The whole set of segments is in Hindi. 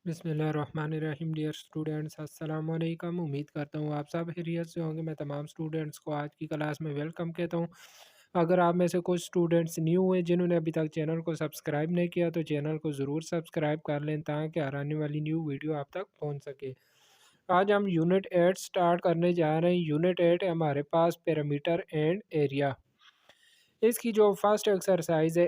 बिस्मिल्लाहिर्रहमानिर्रहीम। डियर स्टूडेंट्स, अस्सलाम वालेकुम। उम्मीद करता हूँ आप सब खैरियत से होंगे। मैं तमाम स्टूडेंट्स को आज की क्लास में वेलकम कहता हूँ। अगर आप में से कुछ स्टूडेंट्स न्यू हुए जिन्होंने अभी तक चैनल को सब्सक्राइब नहीं किया तो चैनल को ज़रूर सब्सक्राइब कर लें ताकि आने वाली न्यू वीडियो आप तक पहुँच सके। आज हम यूनिट 8 स्टार्ट करने जा रहे हैं। यूनिट 8 है हमारे पास पैरामीटर एंड एरिया। इसकी जो फर्स्ट एक्सरसाइज है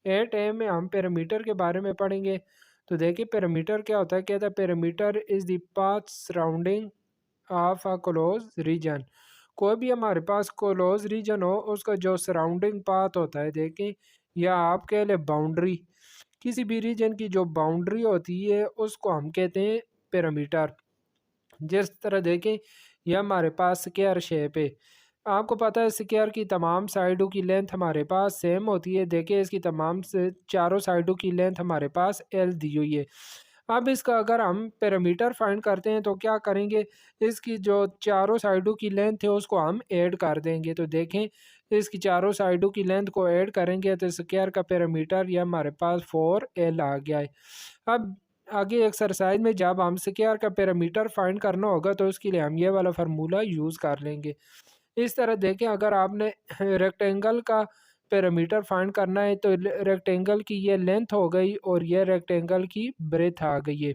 8A में हम पैरामीटर के बारे में पढ़ेंगे। तो देखिए पैरामीटर क्या होता है। कहता है perimeter is the path surrounding of a closed region. कोई भी हमारे पास क्लोज रीजन हो उसका जो सराउंडिंग पाथ होता है, देखें, या आप कह लें बाउंड्री, किसी भी रीजन की जो बाउंड्री होती है उसको हम कहते हैं पैरामीटर। जिस तरह देखें ये हमारे पास स्क्वायर शेप है। आपको पता है स्क्वायर की तमाम साइडों की लेंथ हमारे पास सेम होती है। देखिए इसकी तमाम से चारों साइडों की लेंथ हमारे पास एल दी हुई है। अब इसका अगर हम पैरामीटर फाइंड करते हैं तो क्या करेंगे, इसकी जो चारों साइडों की लेंथ है उसको हम ऐड कर देंगे। तो देखें इसकी चारों साइडों की लेंथ को ऐड करेंगे तो स्क्वायर का पैरामीटर ये हमारे पास 4L आ गया है। अब आगे एक्सरसाइज में जब हम स्क्वायर का पैरामीटर फाइंड करना होगा तो उसके लिए हम ये वाला फार्मूला यूज़ कर लेंगे। इस तरह देखें अगर आपने रेक्टेंगल का पैरामीटर फाइंड करना है तो रेक्टेंगल की ये लेंथ हो गई और ये रेक्टेंगल की ब्रेथ आ गई है।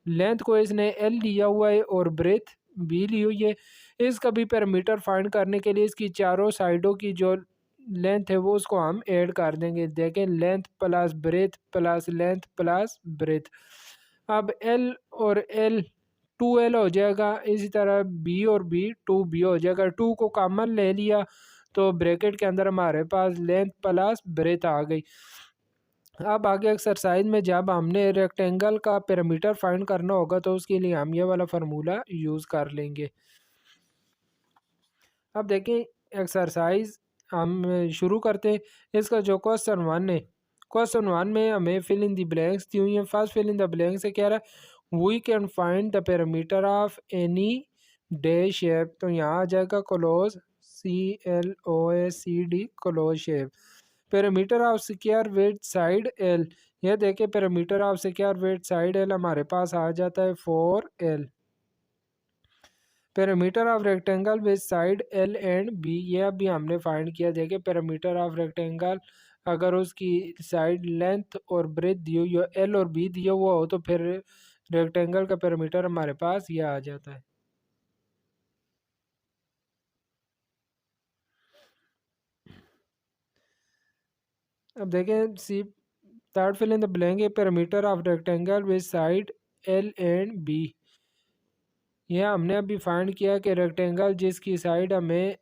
लेंथ को इसने एल लिया हुआ है और ब्रेथ बी ली हुई है। इसका भी पैरामीटर फाइंड करने के लिए इसकी चारों साइडों की जो लेंथ है वो उसको हम ऐड कर देंगे। देखें length plus breath plus length plus breath. अब एल और एल 2L हो जाएगा। इसी तरह बी और बी 2B हो जाएगा। 2 को कॉमन ले लिया तो ब्रैकेट के अंदर हमारे पास लेंथ प्लस ब्रेथ आ गई। अब आगे एक्सरसाइज में जब हमने रेक्टेंगल का पैरामीटर फाइंड करना होगा तो उसके लिए हम ये वाला फार्मूला यूज़ कर लेंगे। अब देखें एक्सरसाइज हम शुरू करते हैं। इसका जो क्वेश्चन 1 है, क्वेश्चन 1 में हमें फिल इन द ब्लैंक्स दी हुई है। First fill in the blanks से क्या रहा है, we can find the perimeter of any day shape. तो यहाँ आ जाएगा closed CLOSED closed shape. Perimeter of square with side L, यह देखें perimeter of square with side L हमारे पास आ जाता है 4L। Perimeter of rectangle with side L and B, ये अभी हमने फाइंड किया। देखिए पैरामीटर ऑफ रेक्टेंगल अगर उसकी साइड लेंथ और ब्रेथ दी हुई हो, एल और बी दिया हुआ हो, तो फिर रेक्टेंगल का पैरामीटर हमारे पास ये आ जाता है। अब देखें C third fill in the blank है perimeter of rectangle with side L and B. यह हमने अभी फाइंड किया कि रेक्टेंगल जिसकी साइड हमें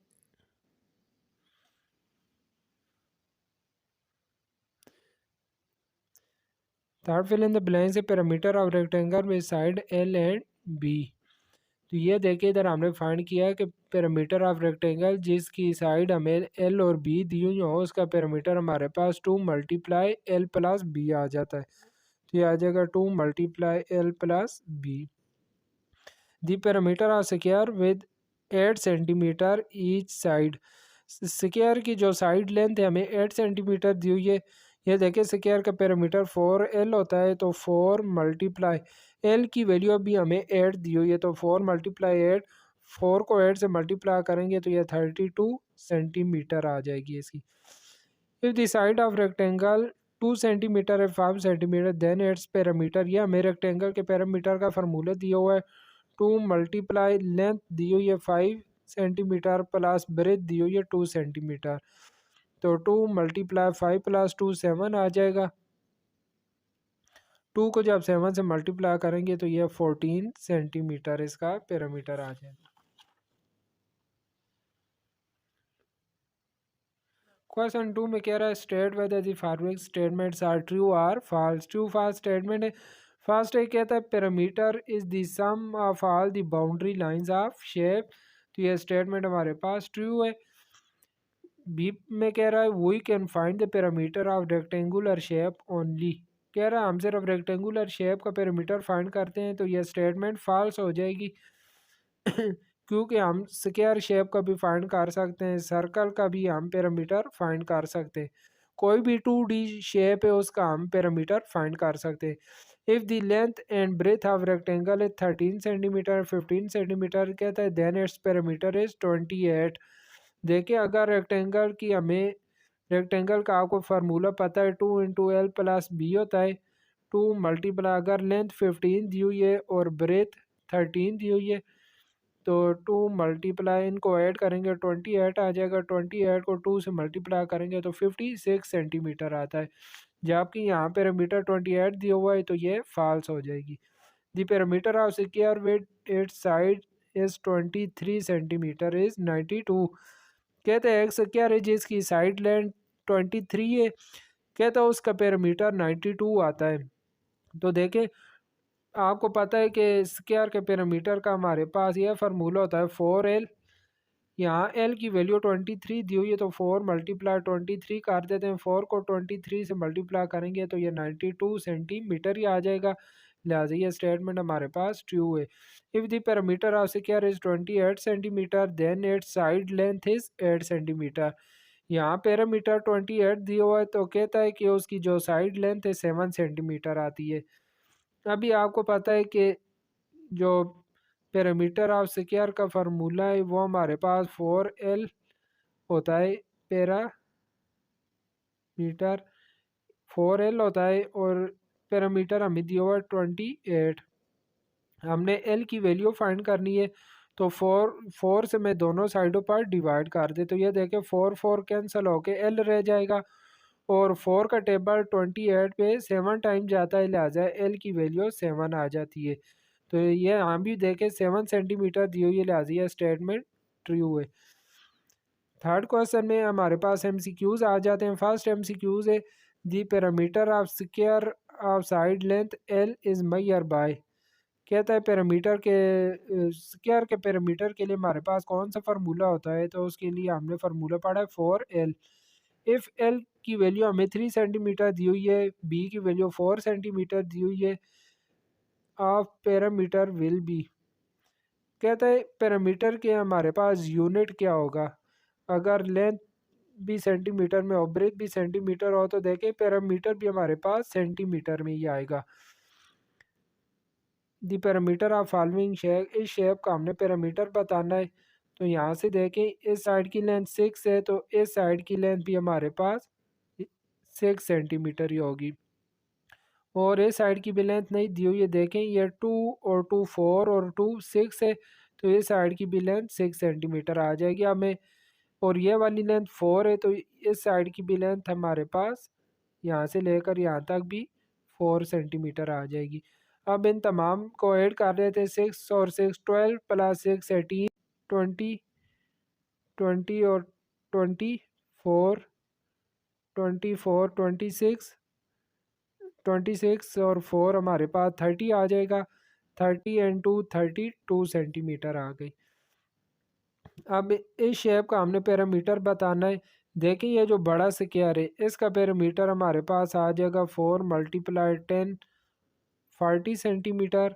third fill in the blank से perimeter of rectangle with side L and B. तो ये देखिए इधर हमने फाइंड किया कि पैरामीटर ऑफ रेक्टेंगल जिसकी साइड हमें एल और बी दी हुई हो उसका पैरामीटर हमारे पास 2 मल्टीप्लाई एल प्लस बी आ जाता है। तो ये आ जाएगा 2 multiply L plus B. The perimeter of square with 8 centimetre each side. Square की जो साइड लेंथ है हमें 8 सेंटीमीटर दी हुई है। ये देखिए स्क्वायर का पैरामीटर 4L होता है तो 4 मल्टीप्लाई एल की वैल्यू अभी हमें 8 दी हुई है तो 4 मल्टीप्लाई 8, 4 को 8 से मल्टीप्लाई करेंगे तो ये 32 सेंटीमीटर आ जाएगी इसकी। If the side of rectangle 2 centimetre है 5 सेंटीमीटर देन इट्स पैरामीटर। ये हमें रेक्टेंगल के पैरामीटर का फार्मूला दिया हुआ है। 2 मल्टीप्लाई लेंथ दी हुई है 5 सेंटीमीटर प्लस ब्रेथ दी हुई है 2 सेंटीमीटर। तो 2 मल्टीप्लाई 5 प्लस 2 7 आ जाएगा। 2 को जब 7 से मल्टीप्लाई करेंगे तो ये 14 सेंटीमीटर इसका पैरामीटर आ जाएगा। क्वेश्चन 2 में कह रहा है state whether the following statements are true और फॉल्स। ट्रू फॉल्स स्टेटमेंट है। फर्स्ट है कहता है perimeter is the sum of all the boundary lines of shape. तो ये स्टेटमेंट हमारे पास ट्रू है। बी में कह रहा है we can find the perimeter of rectangular shape only. कह रहा है हम सिर्फ रेक्टेंगुलर शेप का पैरामीटर फाइंड करते हैं तो यह स्टेटमेंट फॉल्स हो जाएगी क्योंकि हम स्क्वायर शेप का भी फाइंड कर सकते हैं, सर्कल का भी हम पैरामीटर फाइंड कर सकते हैं। कोई भी 2D शेप है उसका हम पैरामीटर फाइंड कर सकते हैं। If the length and breadth of rectangle है 13 सेंटीमीटर 15 सेंटीमीटर कहता है देन इट्स पैरामीटर इज 28। देखिए अगर रेक्टेंगल की हमें रेक्टेंगल का आपको फार्मूला पता है 2 × L + B होता है 2 मल्टीप्लाई अगर लेंथ 15 दी हुई है और ब्रेथ 13 दी हुई है तो 2 मल्टीप्लाई इनको ऐड करेंगे 28 आ जाएगा। 28 को 2 से मल्टीप्लाई करेंगे तो 56 सेंटीमीटर आता है। जबकि यहाँ पैरामीटर 28 दिया हुआ है तो ये फॉल्स हो जाएगी। The perimeter of square with its side is 23 centimetre is 92। कहते हैं एक स्क्वायर है जिसकी साइड लेंथ 23 है, कहता है उसका पैरामीटर 92 आता है। तो देखें आपको पता है कि स्क्वायर के पैरामीटर का हमारे पास यह फार्मूला होता है 4L। यहाँ L की वैल्यू 23 दी हुई है तो 4 मल्टीप्लाई 23 कर देते हैं। 4 को 23 से मल्टीप्लाई करेंगे तो ये 92 सेंटीमीटर ही आ जाएगा। लिहाजा ये स्टेटमेंट हमारे पास ट्रू है। If the perimeter of square is 28 centimetre then its side length is 8 centimetre. यहाँ पैरामीटर 28 दिया हुआ है तो कहता है कि उसकी जो साइड लेंथ है 7 सेंटीमीटर आती है। अभी आपको पता है कि जो पैरामीटर ऑफ स्क्वायर का फार्मूला है वो हमारे पास 4L होता है। पैरामीटर 4L होता है और पैरामीटर हमें दिया हुआ है 28। हमने L की वैल्यू फाइंड करनी है तो 4 से मैं दोनों साइडों पर डिवाइड कर दे तो ये देखें 4 कैंसिल होके L रह जाएगा और 4 का टेबल 28 पे 7 टाइम जाता है, लिहाजा L की वैल्यू 7 आ जाती है। तो ये हम भी देखें 7 सेंटीमीटर दी हुई है, लिहाजा ये स्टेटमेंट ट्रू है। थर्ड क्वेश्चन में हमारे पास MCQs आ जाते हैं। फर्स्ट MCQs है the perimeter of square of side length L is measure by. कहता है पैरामीटर के स्क्वायर के पैरामीटर के लिए हमारे पास कौन सा फार्मूला होता है तो उसके लिए हमने फार्मूला पढ़ा है 4L। इफ़ L की वैल्यू हमें 3 सेंटीमीटर दी हुई है, B की वैल्यू 4 सेंटीमीटर दी हुई है, ऑफ पैरामीटर विल बी। कहता है पैरामीटर के हमारे पास यूनिट क्या होगा। अगर लेंथ भी सेंटीमीटर में और ब्रेथ भी सेंटीमीटर हो तो देखें पैरामीटर भी हमारे पास सेंटीमीटर में ही आएगा। दी पैरामीटर ऑफ फॉलोइंग शेप, इस शेप का हमने पैरामीटर बताना है तो यहाँ से देखें इस साइड की लेंथ 6 है तो इस साइड की लेंथ भी हमारे पास 6 सेंटीमीटर ही होगी और इस साइड की भी लेंथ नहीं दी हुई है। देखें ये 2 और 2 4 और 2 6 है तो इस साइड की भी लेंथ 6 सेंटीमीटर आ जाएगी हमें और ये वाली लेंथ 4 है तो इस साइड की भी लेंथ हमारे पास यहाँ से लेकर यहाँ तक भी 4 सेंटीमीटर आ जाएगी। अब इन तमाम को ऐड कर रहे थे 6 और 6 12 + 6 18 20 20 और 24 24 26 और 4 हमारे पास 30 आ जाएगा। 30 एंड 2 32 सेंटीमीटर आ गई। अब इस शेप का हमने पैरामीटर बताना है। देखिए ये जो बड़ा स्क्वायर है इसका पैरामीटर हमारे पास आ जाएगा 4 × 10 40 सेंटीमीटर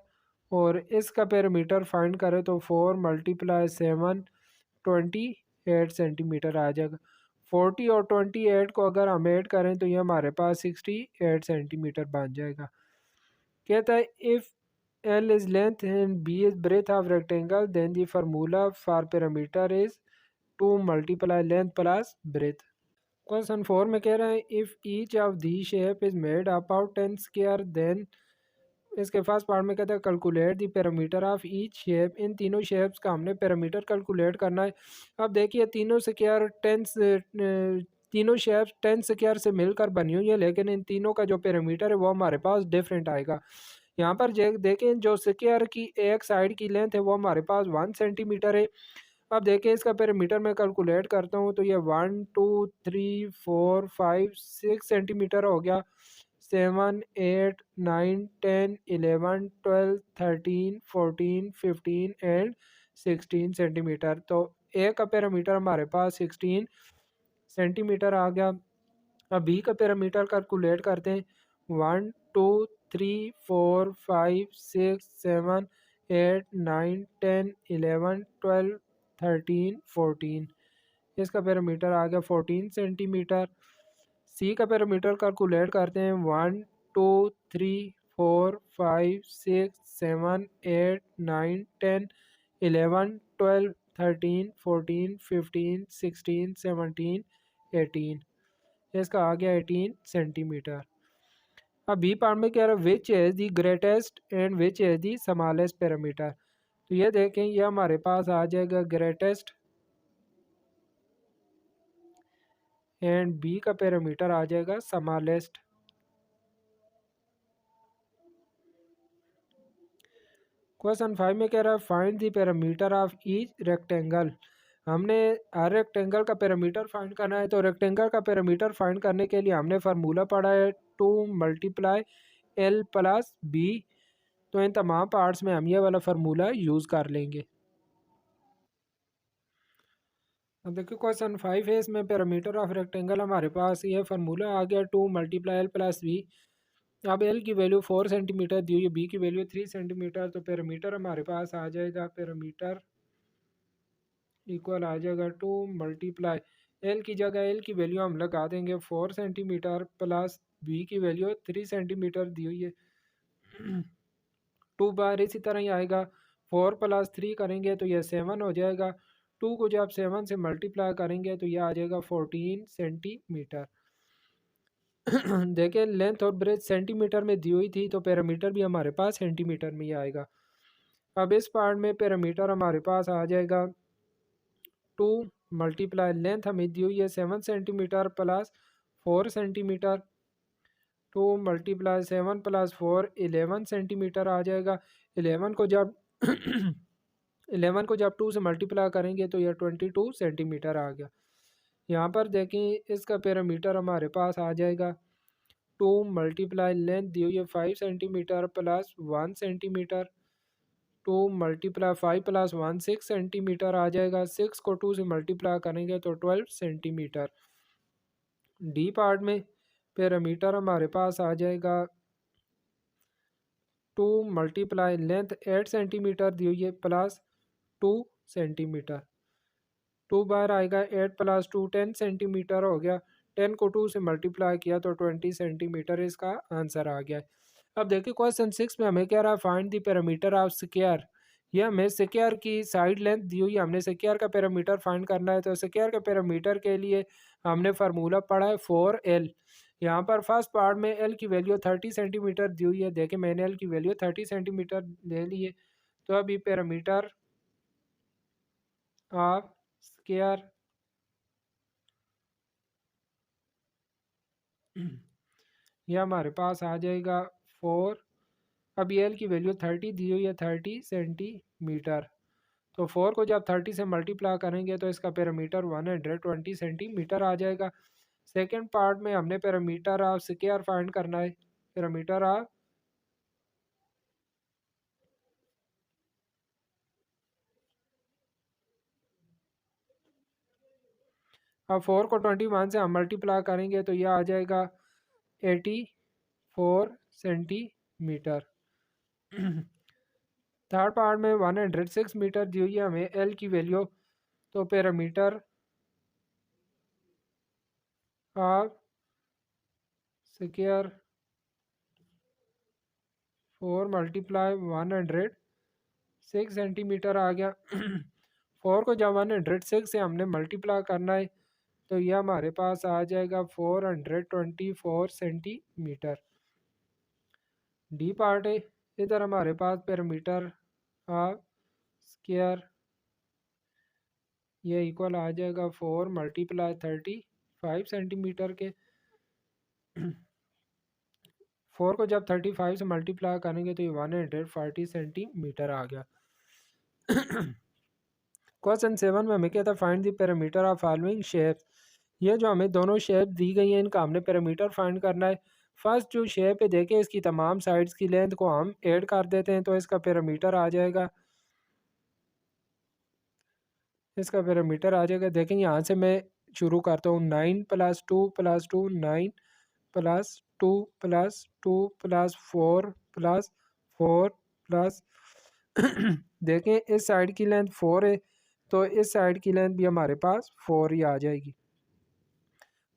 और इसका पैरामीटर फाइंड करें तो 4 × 7 28 सेंटीमीटर आ जाएगा। 40 और 28 को अगर हम ऐड करें तो ये हमारे पास 68 सेंटीमीटर बन जाएगा। कहता है if L is length and B is breadth of rectangle then the formula for parameter is 2 × length plus breadth। Question 4 में कह रहा है if each of the shape is made up out 10 square then इसके फर्स्ट पार्ट में कहता है calculate the perimeter of each shape. इन तीनों शेप्स का हमने पैरामीटर कैलकुलेट करना है। अब देखिए तीनों स्क्वायर 10 तीनों शेप्स 10 स्क्वायर से मिलकर बनी हुई है लेकिन इन तीनों का जो पैरामीटर है वो हमारे पास डिफरेंट आएगा। यहाँ पर देखें जो स्क्वायर की एक साइड की लेंथ है वो हमारे पास 1 सेंटीमीटर है। अब देखें इसका पैरामीटर मैं कैलकुलेट करता हूँ तो ये 1 2 3 4 5 6 सेंटीमीटर हो गया। 7 8 9 10 11 12 13 14 15 एंड 16 सेंटीमीटर। तो ए का पैरामीटर हमारे पास 16 सेंटीमीटर आ गया। अब बी का पैरामीटर कैलकुलेट करते हैं 1 2 3 4 5 6 7 8 9 10 11 12 13 14। इसका पैरामीटर आ गया 14 सेंटीमीटर। सी का पैरामीटर कैलकुलेट करते हैं 1 2 3 4 5 6 7 8 9 10 11 12 13 14 15 16 17 18, इसका आ गया 18 सेंटीमीटर। अब बी पार्ट में कह रहा है which is the greatest and which is the smallest parameter. तो ये देखें, ये हमारे पास आ जाएगा ग्रेटेस्ट एंड बी का पैरामीटर आ जाएगा स्मॉलेस्ट। क्वेश्चन 5 में कह रहा है find the perimeter of each rectangle. हमने हर रेक्टेंगल का पैरामीटर फाइंड करना है। तो रेक्टेंगल का पैरामीटर फाइंड करने के लिए हमने फार्मूला पढ़ा है 2 मल्टीप्लाई एल प्लस बी। तो इन तमाम पार्ट्स में हम ये वाला फार्मूला यूज़ कर लेंगे। अब देखिए क्वेश्चन 5 है, इसमें पैरामीटर ऑफ रेक्टेंगल हमारे पास ये फार्मूला आ गया 2 मल्टीप्लाई एल प्लस बी। अब एल की वैल्यू 4 सेंटीमीटर दी हुई है, बी की वैल्यू 3 सेंटीमीटर। तो पैरामीटर हमारे पास आ जाएगा, पैरामीटर इक्वल आ जाएगा 2 मल्टीप्लाई एल की जगह एल की वैल्यू हम लगा देंगे 4 सेंटीमीटर प्लस बी की वैल्यू 3 सेंटीमीटर दी हुई है। 2 बार इसी तरह ही आएगा, 4 प्लस 3 करेंगे तो यह 7 हो जाएगा। 2 को जब 7 से मल्टीप्लाई करेंगे तो यह आ जाएगा 14 सेंटीमीटर। देखिए लेंथ और ब्रेथ सेंटीमीटर में दी हुई थी, तो पैरामीटर भी हमारे पास सेंटीमीटर में ही आएगा। अब इस पार्ट में पैरामीटर हमारे पास आ जाएगा 2 मल्टीप्लाई लेंथ हमें दी हुई है 7 centimetre plus 4 centimetre. 2 multiply 7 plus 4 11 centimetre आ जाएगा। 11 को जब 11 को जब 2 से मल्टीप्लाई करेंगे तो यह 22 सेंटीमीटर आ गया। यहाँ पर देखें इसका पैरामीटर हमारे पास आ जाएगा 2 मल्टीप्लाई लेंथ दी हुई है 5 centimetre plus 1 centimetre. 2 multiply 5 plus 1 6 centimetre आ जाएगा। 6 को 2 से मल्टीप्लाई करेंगे तो 12 सेंटीमीटर। डी पार्ट में पैरामीटर हमारे पास आ जाएगा 2 मल्टीप्लाई लेंथ 8 सेंटीमीटर दी हुई है प्लस 2 सेंटीमीटर। 2 बार आएगा 8 प्लस 2 10 सेंटीमीटर हो गया। 10 को 2 से मल्टीप्लाई किया तो 20 सेंटीमीटर इसका आंसर आ गया। अब देखिए क्वेश्चन 6 में हमें कह रहा है find the perimeter of square. यह हमें स्क्वायर की साइड लेंथ दी हुई, हमने स्क्वायर का पैरामीटर फाइंड करना है। तो स्क्वायर के पैरामीटर के लिए हमने फार्मूला पढ़ा है 4L। यहाँ पर फर्स्ट पार्ट में एल की वैल्यू 30 सेंटीमीटर दी हुई है। देखिए मैंने एल की वैल्यू 30 सेंटीमीटर ले ली है। तो अभी पैरामीटर ऑफ स्क्वायर यह हमारे पास आ जाएगा 4। अब एल की वैल्यू 30 दी हुई है 30 सेंटीमीटर। तो 4 को जब 30 से मल्टीप्लाई करेंगे तो इसका पैरामीटर 120 सेंटीमीटर आ जाएगा। सेकेंड पार्ट में हमने पैरामीटर ऑफ स्क्वायर फाइंड करना है। पैरामीटर ऑफ अब 4 को 21 से हम मल्टीप्लाई करेंगे तो यह आ जाएगा 84 सेंटीमीटर। थर्ड पार्ट में 106 मीटर दी हुई है हमें एल की वैल्यू। तो perimeter of square 4 multiply 106 centimetre आ गया। 4 को जब 106 से हमने मल्टीप्लाई करना है तो यह हमारे पास आ जाएगा 424 सेंटीमीटर। डी पार्ट है, इधर हमारे पास पैरामीटर ऑफ स्क्वायर ये इक्वल आ जाएगा 4 मल्टीप्लाई 35 सेंटीमीटर के। 4 को जब 35 से मल्टीप्लाई करेंगे तो ये 140 सेंटीमीटर आ गया। क्वेश्चन 7 में हमें क्या था find the perimeter of following shape. ये जो हमें दोनों शेप दी गई हैं इनका हमने पैरामीटर फाइंड करना है। फर्स्ट जो शेप है देखिए इसकी तमाम साइड्स की लेंथ को हम ऐड कर देते हैं तो इसका पैरामीटर आ जाएगा, इसका पैरामीटर आ जाएगा। देखें यहाँ से मैं शुरू करता हूँ 9 + 2 + 2 9 + 2 + 2 + 4 + 4 प्लस देखें इस साइड की लेंथ 4 है तो इस साइड की लेंथ भी हमारे पास 4 ही आ जाएगी।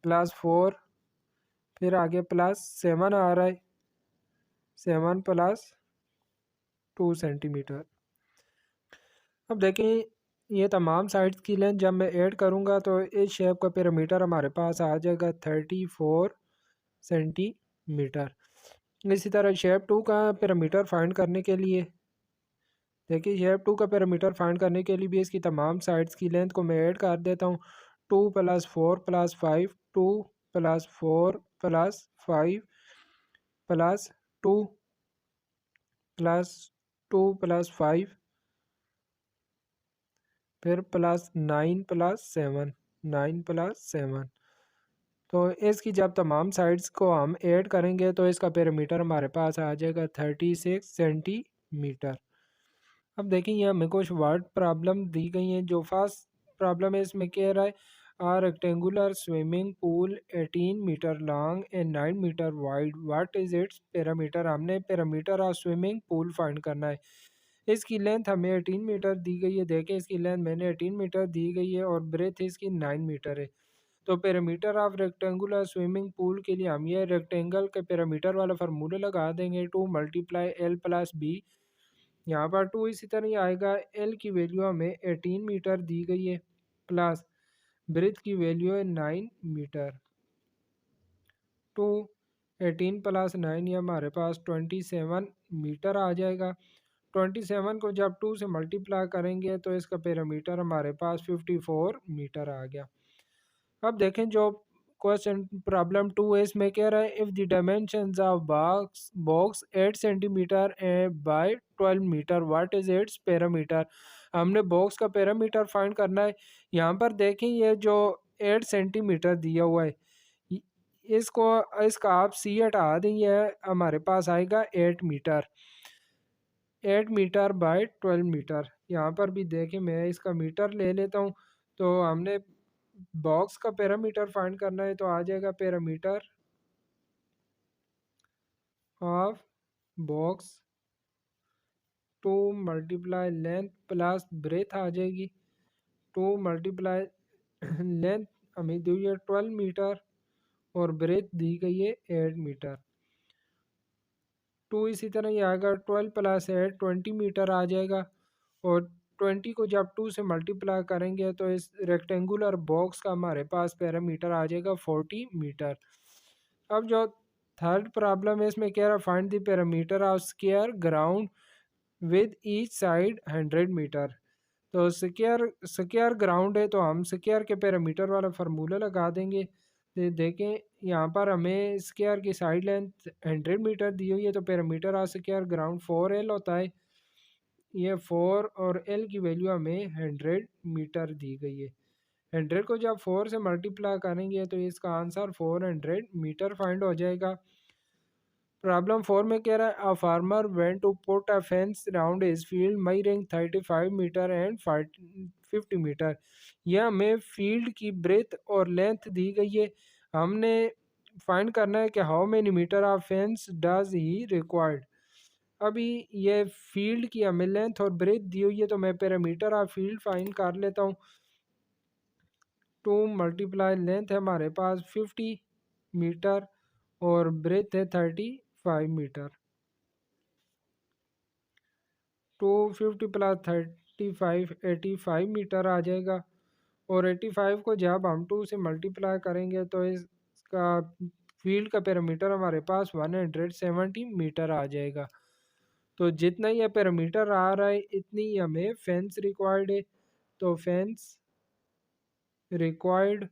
+4 फिर आगे +7 आ रहा है, 7 + 2 सेंटीमीटर। अब देखें ये तमाम साइड्स की लेंथ जब मैं ऐड करूँगा तो इस शेप का पैरामीटर हमारे पास आ जाएगा 34 सेंटीमीटर। इसी तरह शेप 2 का पैरामीटर फाइंड करने के लिए देखिए शेप 2 का पैरामीटर फाइंड करने के लिए भी इसकी तमाम साइड्स की लेंथ को मैं ऐड कर देता हूँ। 2 + 4 + 5, 2 + 4 + 5 + 2 + 2 + 5 फिर +9 + 7, 9 + 7। तो इसकी जब तमाम साइड्स को हम ऐड करेंगे तो इसका पैरामीटर हमारे पास आ जाएगा 36 सेंटीमीटर। अब देखें ये हमें कुछ वर्ड प्रॉब्लम दी गई हैं। जो फर्स्ट प्रॉब्लम है इसमें कह रहा है a rectangular swimming pool 18 metre long and 9 metre wide, what is its perimeter. हमने perimeter of swimming pool find करना है। इसकी लेंथ हमें 18 मीटर दी गई है। देखें इसकी लेंथ मैंने 18 मीटर दी गई है और ब्रेथ इसकी 9 मीटर है। तो perimeter of rectangular swimming pool के लिए हम ये रेक्टेंगल के पैरामीटर वाला फार्मूला लगा देंगे 2 × L + B। यहाँ पर 2 इसी तरह ही आएगा। L की वैल्यू हमें 18 मीटर दी गई है प्लस ब्रेथ की वैल्यू है 9 मीटर। 2 18 + 9 ये हमारे पास 27 मीटर आ जाएगा। 27 को जब 2 से मल्टीप्लाई करेंगे तो इसका पैरामीटर हमारे पास 54 मीटर आ गया। अब देखें जो क्वेश्चन प्रॉब्लम 2 है इसमें कह रहा है if the dimensions of box 8 centimetre by 12 metre what is its perimeter. हमने बॉक्स का पैरामीटर फाइंड करना है। यहाँ पर देखें ये जो 8 सेंटीमीटर दिया हुआ है इसको इसका आप सी हटा दें, ये हमारे पास आएगा 8 मीटर। 8 metre by 12 metre. यहाँ पर भी देखें मैं इसका मीटर ले लेता हूँ। तो हमने बॉक्स का पैरामीटर फाइंड करना है तो आ जाएगा perimeter of box 2 × length plus breadth आ जाएगी। 2 × लेंथ हमें दी हुई है 12 मीटर और ब्रेथ दी गई है 8 मीटर। 2 इसी तरह ही आएगा 12 + 8 20 मीटर आ जाएगा और 20 को जब 2 से मल्टीप्लाई करेंगे तो इस रेक्टेंगुलर बॉक्स का हमारे पास पैरामीटर आ जाएगा 40 मीटर। अब जो थर्ड प्रॉब्लम है इसमें कह रहा find the perimeter of square ground with each side 100 metre. तो स्क्वायर ग्राउंड है तो हम स्क्वायर के पैरामीटर वाला फार्मूला लगा देंगे। देखें यहाँ पर हमें स्क्वायर की साइड लेंथ 100 मीटर दी हुई है तो perimeter of square ground 4L होता है। ये 4 और L की वैल्यू हमें 100 मीटर दी गई है। 100 को जब 4 से मल्टीप्लाई करेंगे तो इसका आंसर 400 मीटर फाइंड हो जाएगा। प्रॉब्लम 4 में कह रहा है a farmer went to put a fence round his field measuring 35 metre and 50 metre. यह हमें फील्ड की ब्रेथ और लेंथ दी गई है। हमने फाइंड करना है कि how many metre of fence does he required. अभी ये फील्ड की हमें लेंथ और ब्रेथ दी हुई है तो मैं पैरामीटर ऑफ फील्ड फाइंड कर लेता हूँ। 2 × लेंथ है हमारे पास 50 मीटर और ब्रेथ है 35 मीटर। 250 + 35 85 मीटर आ जाएगा और 85 को जब हम 2 से मल्टीप्लाई करेंगे तो इसका फील्ड का पैरामीटर हमारे पास 170 मीटर आ जाएगा। तो जितना ही पैरामीटर आ रहा है इतनी ही हमें फेंस रिक्वायर्ड है। तो फेंस रिक्वायर्ड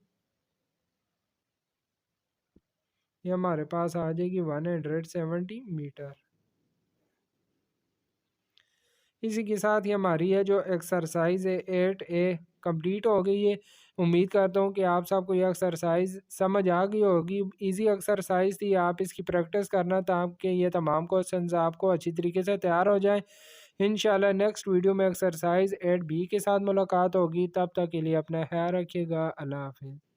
ये हमारे पास आ जाएगी 170 मीटर। इसी के साथ ही हमारी है जो एक्सरसाइज है 8A कंप्लीट हो गई है। उम्मीद करता हूँ कि आप सबको ये एक्सरसाइज समझ आ गई होगी। इजी एक्सरसाइज थी, आप इसकी प्रैक्टिस करना ताकि ये तमाम क्वेश्चंस आपको अच्छी तरीके से तैयार हो जाएं। इंशाल्लाह नेक्स्ट वीडियो में एक्सरसाइज 8B के साथ मुलाकात होगी। तब तक के लिए अपना ख्याल रखिएगा। अल्लाह हाफिज़।